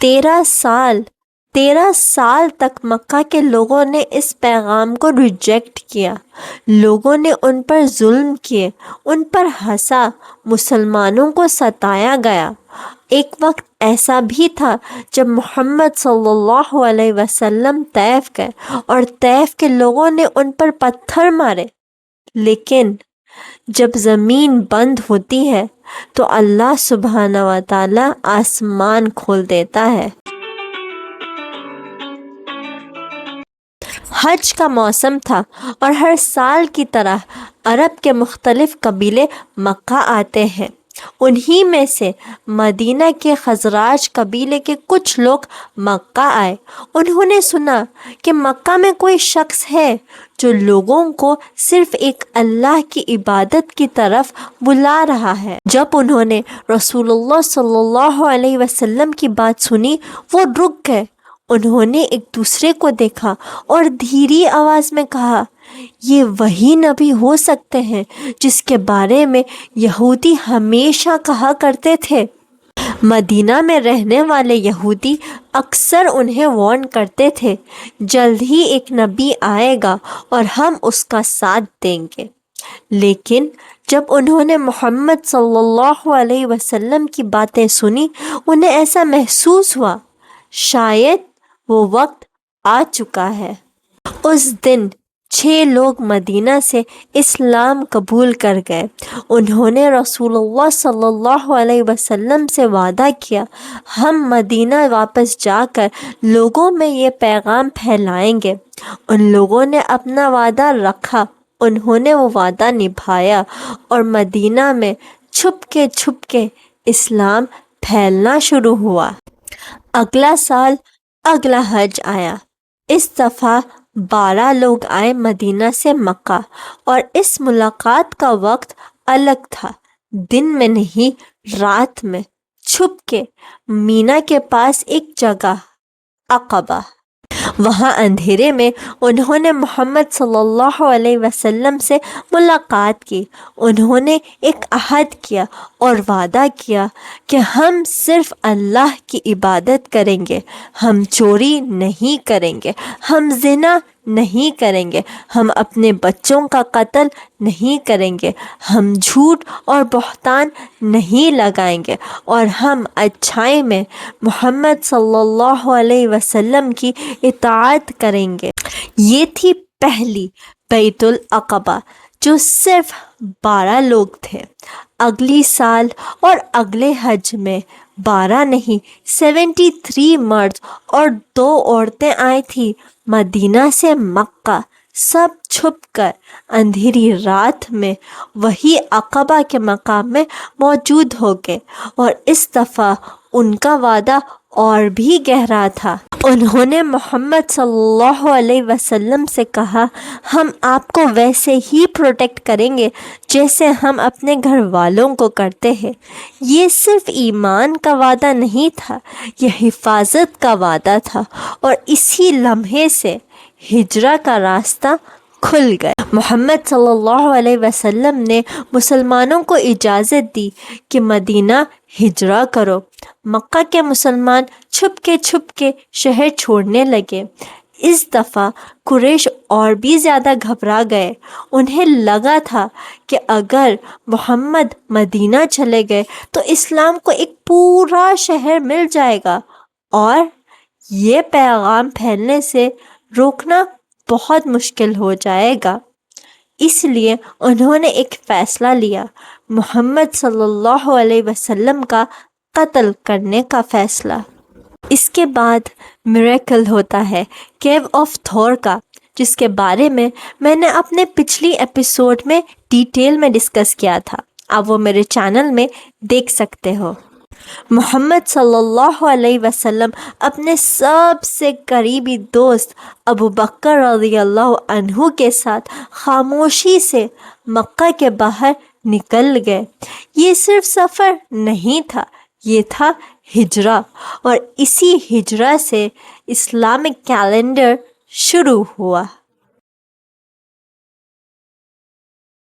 13 سال تک مکہ کے لوگوں نے اس پیغام کو ریجیکٹ کیا. لوگوں نے ان پر ظلم کیے، ان پر ہنسا، مسلمانوں کو ستایا گیا. ایک وقت ایسا بھی تھا جب محمد صلی اللہ علیہ وسلم طیف گئے اور طیف کے لوگوں نے ان پر پتھر مارے. لیکن جب زمین بند ہوتی ہے تو اللہ سبحانہ و تعالی آسمان کھول دیتا ہے. حج کا موسم تھا اور ہر سال کی طرح عرب کے مختلف قبیلے مکہ آتے ہیں. انہی میں سے مدینہ کے خزرج قبیلے کے کچھ لوگ مکہ آئے. انہوں نے سنا کہ مکہ میں کوئی شخص ہے جو لوگوں کو صرف ایک اللہ کی عبادت کی طرف بلا رہا ہے. جب انہوں نے رسول اللہ صلی اللہ علیہ وسلم کی بات سنی وہ رک گئے. انہوں نے ایک دوسرے کو دیکھا اور دھیری آواز میں کہا، یہ وہی نبی ہو سکتے ہیں جس کے بارے میں یہودی ہمیشہ کہا کرتے تھے. مدینہ میں رہنے والے یہودی اکثر انہیں وارن کرتے تھے، جلد ہی ایک نبی آئے گا اور ہم اس کا ساتھ دیں گے. لیکن جب انہوں نے محمد صلی اللہ علیہ وسلم کی باتیں سنی انہیں ایسا محسوس ہوا شاید وہ وقت آ چکا ہے. اس دن 6 لوگ مدینہ سے اسلام قبول کر گئے. انہوں نے رسول اللہ صلی اللہ علیہ وسلم سے وعدہ کیا، ہم مدینہ واپس جا کر لوگوں میں یہ پیغام پھیلائیں گے. ان لوگوں نے اپنا وعدہ رکھا. انہوں نے وہ وعدہ نبھایا اور مدینہ میں چھپ کے اسلام پھیلنا شروع ہوا. اگلا سال اگلا حج آیا. اس دفعہ 12 لوگ آئے مدینہ سے مکہ اور اس ملاقات کا وقت الگ تھا. دن میں نہیں، رات میں چھپ کے مینا کے پاس ایک جگہ عقبہ. وہاں اندھیرے میں انہوں نے محمد صلی اللہ علیہ وسلم سے ملاقات کی. انہوں نے ایک عہد کیا اور وعدہ کیا کہ ہم صرف اللہ کی عبادت کریں گے، ہم چوری نہیں کریں گے، ہم زنا نہیں کریں گے، ہم اپنے بچوں کا قتل نہیں کریں گے، ہم جھوٹ اور بہتان نہیں لگائیں گے اور ہم اچھائی میں محمد صلی اللہ علیہ وسلم کی اطاعت کریں گے. یہ تھی پہلی بیعت العقبہ جو صرف 12 لوگ تھے. اگلی سال اور اگلے حج میں 12 نہیں 73 مرد اور 2 عورتیں آئی تھیں مدینہ سے مکہ. سب چھپ کر اندھیری رات میں وہی عقبہ کے مقام میں موجود ہو گئے اور اس دفعہ ان کا وعدہ اور بھی گہرا تھا. انہوں نے محمد صلی اللہ علیہ وسلم سے کہا، ہم آپ کو ویسے ہی پروٹیکٹ کریں گے جیسے ہم اپنے گھر والوں کو کرتے ہیں. یہ صرف ایمان کا وعدہ نہیں تھا، یہ حفاظت کا وعدہ تھا. اور اسی لمحے سے ہجرہ کا راستہ کھل گیا. محمد صلی اللہ علیہ وسلم نے مسلمانوں کو اجازت دی کہ مدینہ ہجرہ کرو. مکہ کے مسلمان چھپ کے شہر چھوڑنے لگے. اس دفعہ قریش اور بھی زیادہ گھبرا گئے. انہیں لگا تھا کہ اگر محمد مدینہ چلے گئے تو اسلام کو ایک پورا شہر مل جائے گا اور یہ پیغام پھیلنے سے روکنا بہت مشکل ہو جائے گا. اس لیے انہوں نے ایک فیصلہ لیا، محمد صلی اللہ علیہ وسلم کا قتل کرنے کا فیصلہ. اس کے بعد میریکل ہوتا ہے کیو آف تھور کا، جس کے بارے میں نے اپنے پچھلی ایپیسوڈ میں ڈیٹیل میں ڈسکس کیا تھا. آپ وہ میرے چینل میں دیکھ سکتے ہو. محمد صلی اللہ علیہ وسلم اپنے سب سے قریبی دوست ابو بکر رضی اللہ عنہ کے ساتھ خاموشی سے مکہ کے باہر نکل گئے. یہ صرف سفر نہیں تھا، یہ تھا ہجرہ. اور اسی ہجرہ سے اسلامک کیلنڈر شروع ہوا.